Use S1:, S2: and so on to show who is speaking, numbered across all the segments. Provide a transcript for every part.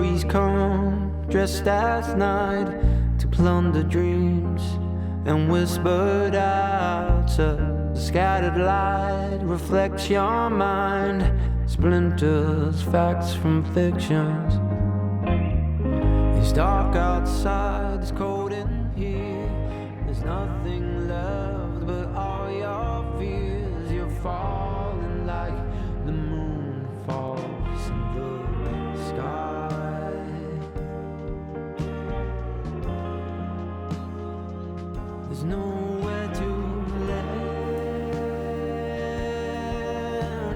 S1: stories come dressed as night to plunder dreams and whispered out to the scattered light reflects your mind, splinters facts from fictions. It's dark outside, it's cold in here, there's nothing left but all your fears. You're falling like the moon falls in the sky. There's nowhere to land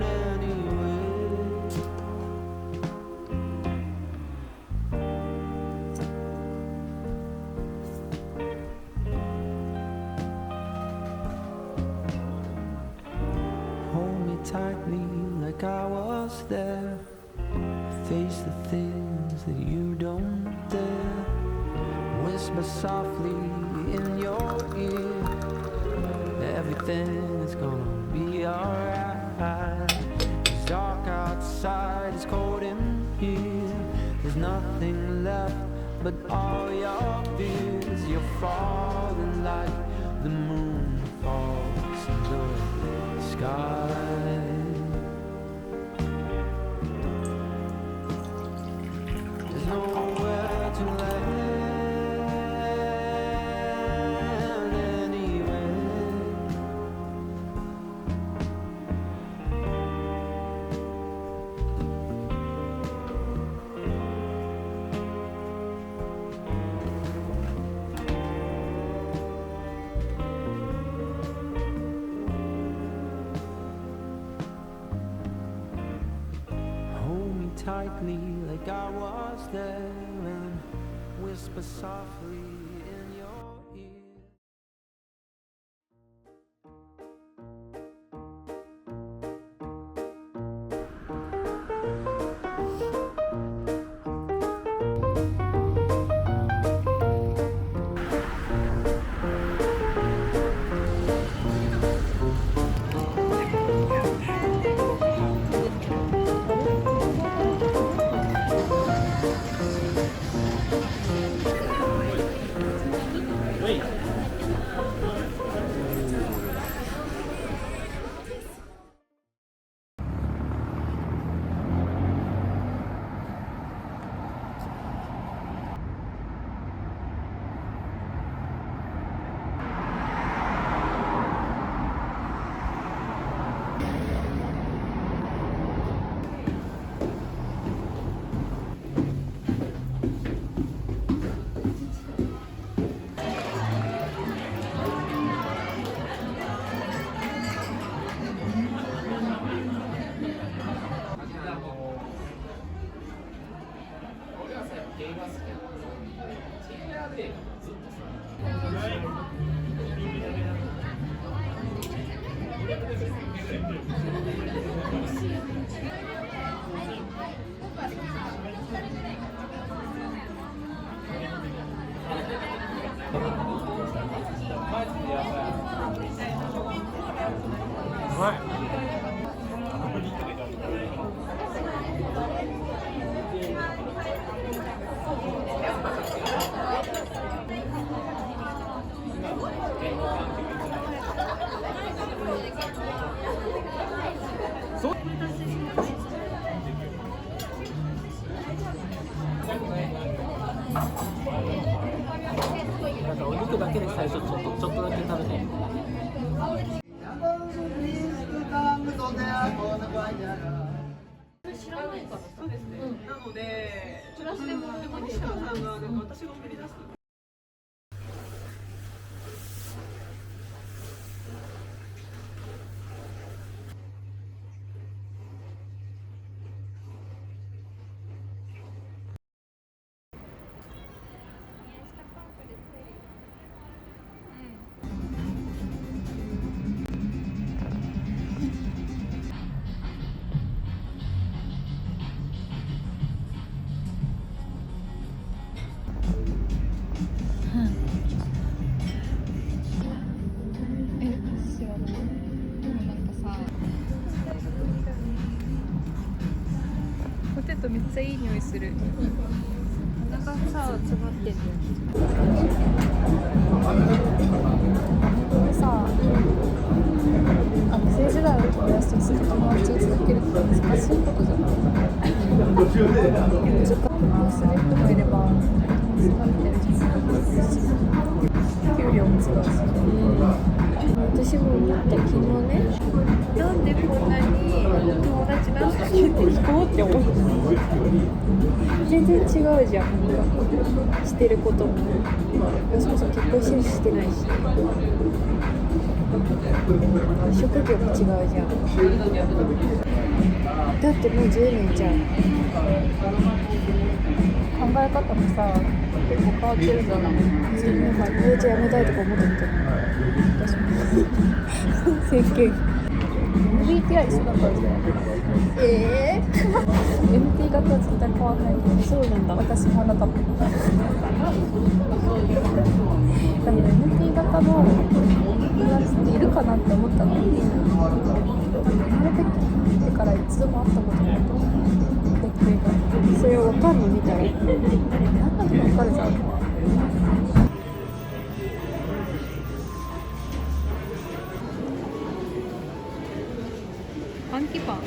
S1: anyway. Hold me tightly like I was there. Face the things that you don't dare. Whisper softly in your ear. Everything is gonna be alright. It's dark outside, it's cold in here. There's nothing left but all your fears. You're falling like the moon falls in the sky. There's nowhere to land anyway. Hold me tightly like I was there and whisper softly in your ear.
S2: なんかお肉だけで最初ちょっとだけ食べて。
S3: 知らないから。そうですね。なので、プラスでも西川さんがなんか私が送り出す。
S4: ちゃいい匂いする。鼻がさ詰まってんの。これさ、学生時代を友達とする友達を続けるって難しいことじゃない？難しいことする人もいれば疲れてる人もいるし、給料も違うし、私も思った昨日ね、なんでこんなに友達なんだっけって聞こうって思った。全然違うじゃん、してることも。そもそも結婚してるししてないし、職業も違うじゃん。だってもう10年じゃん。考え方もさ結構変わってるんだな。10年前めっちゃ辞めたいとか思ってみたの。私も整形 MBTI 一緒だったんじゃない？MT 型は絶対変わんないけど。そうなんだ。私もあなたも。でも MT 型の友達っているかなって思ったのに、生まれてきてから一度も会ったことないと思って、それを分かんの見たら何だか分かるじゃん。アンキパンだ。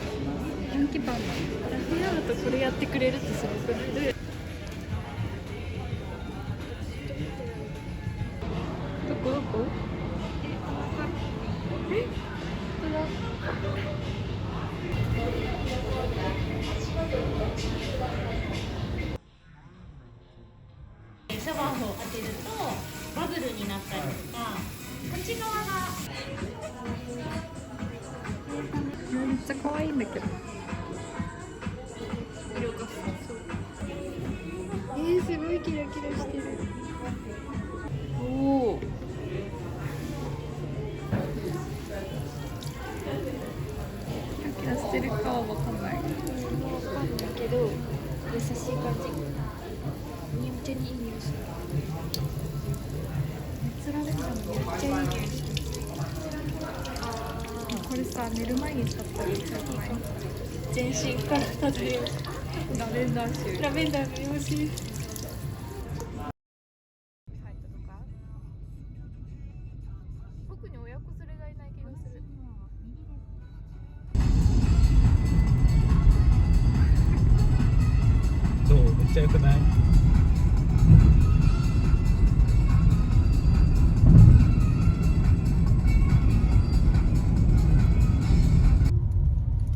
S4: ラフィアードとこれやってくれるってすごくない？どこ？え？
S5: シャワーを当てるとバブルになったりとか、こっち側が
S4: めっちゃ可愛いんだけど。すごいキラキラしてる。おお。キラキラしてるかはわかんない。わかんないけど、優しい感じ。めっちゃいい匂いする。つられてたのめっちゃいい匂いする。これさ、寝る前に使ったらめっちゃうまい。全身から漂うラベンダー臭。ラベンダーの匂いする。特に親子連れがいない気がする。
S2: どう？めっちゃ良くない？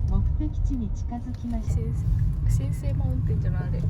S5: 目的地に近づきました。
S4: 新生マウンテンじゃないあれ。違う？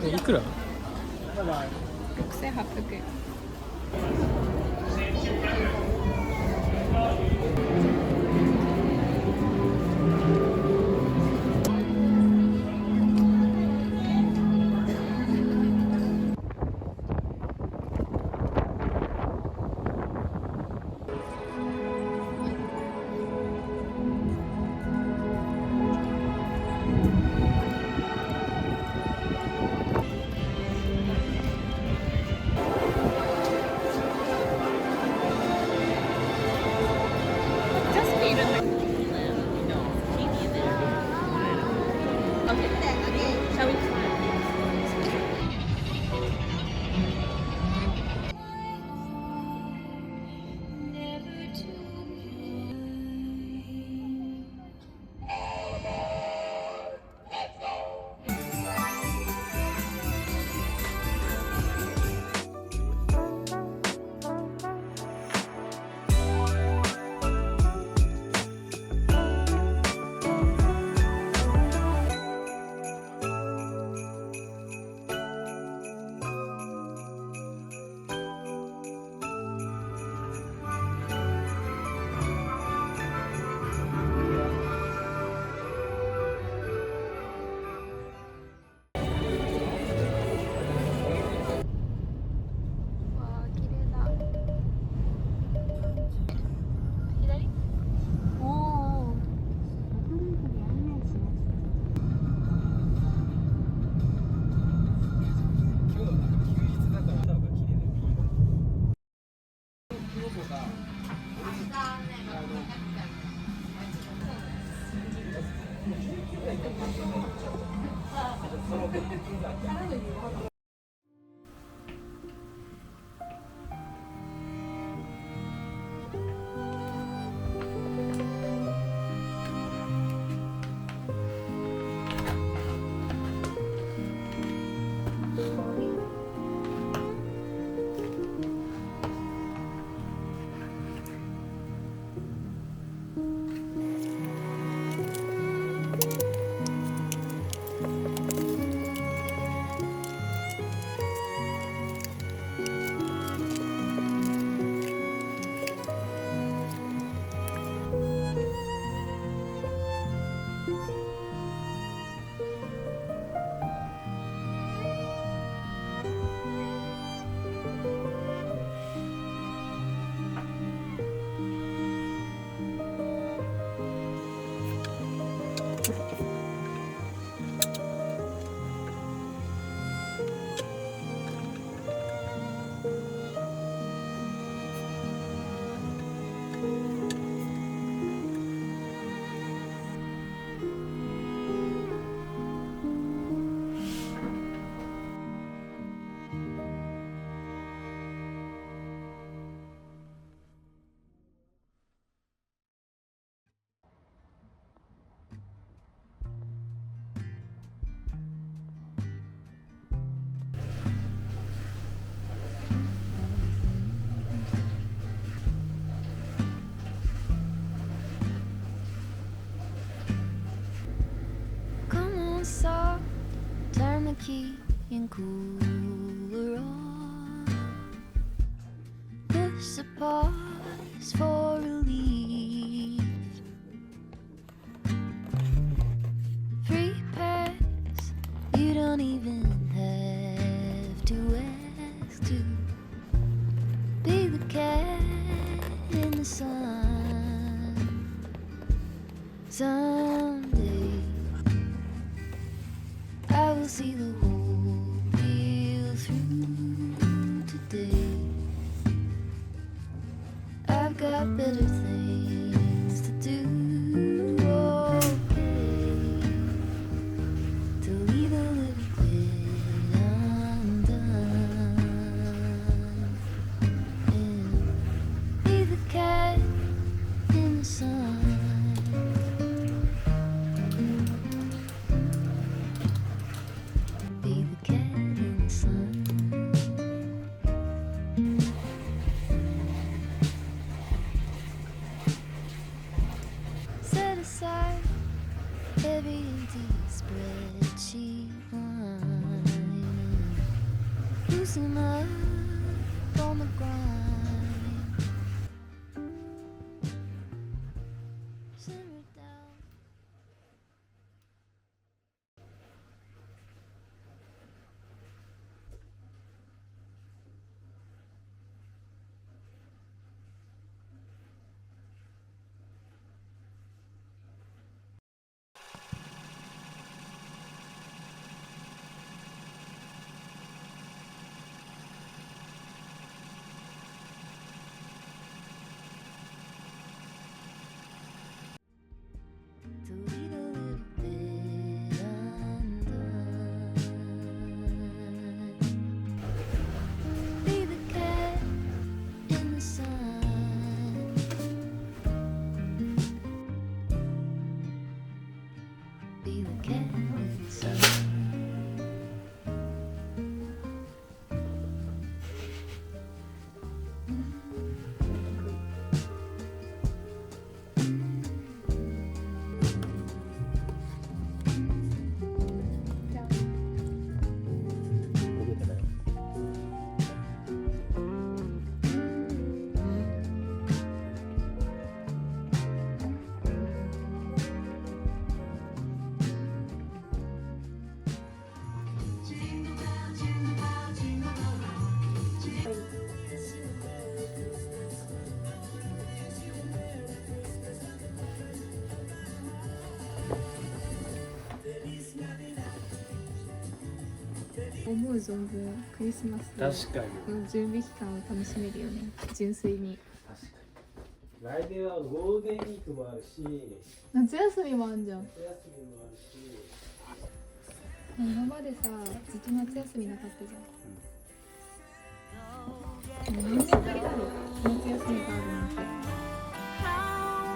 S2: いくら
S4: 6800円。
S6: key and cooler on. Push the pause for relief. Free pass, you don't even have to ask to be the cat in the sun. Someday I will see the whole deal through. Today I've got better things to do. Okay, to leave a little bit undone and be the cat in the sun. Be the cat in the sun. red cheap wine, loosen up on the grind, simmer down. To leave a little bit undone. Be the cat in the sun. Be the cat in the sun.
S4: 思う存分クリスマス
S2: 確かに。
S4: の準備期間を楽しめるよね、純粋に。
S2: 確かに。来年はゴールデンウィークもあるし、
S4: 夏休みもあんじゃん。
S2: 夏休みもあるし。
S4: 今までさ、ずっと夏休みなかったじゃん。何年ぶりだろう、夏休みがあるなんて。
S6: How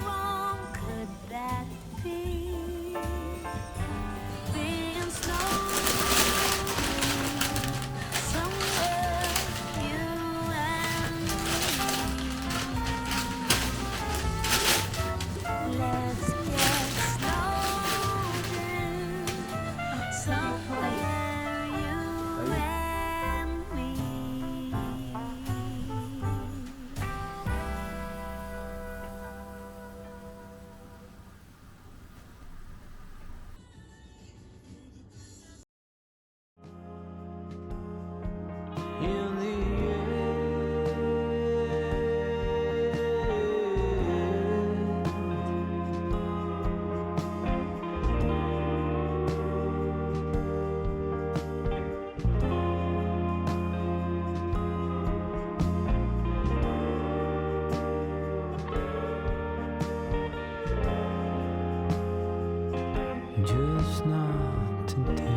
S6: long could that be? Being slowly somewhere you and me. Let's get started somewhere you and me.
S1: in the end. Just not today.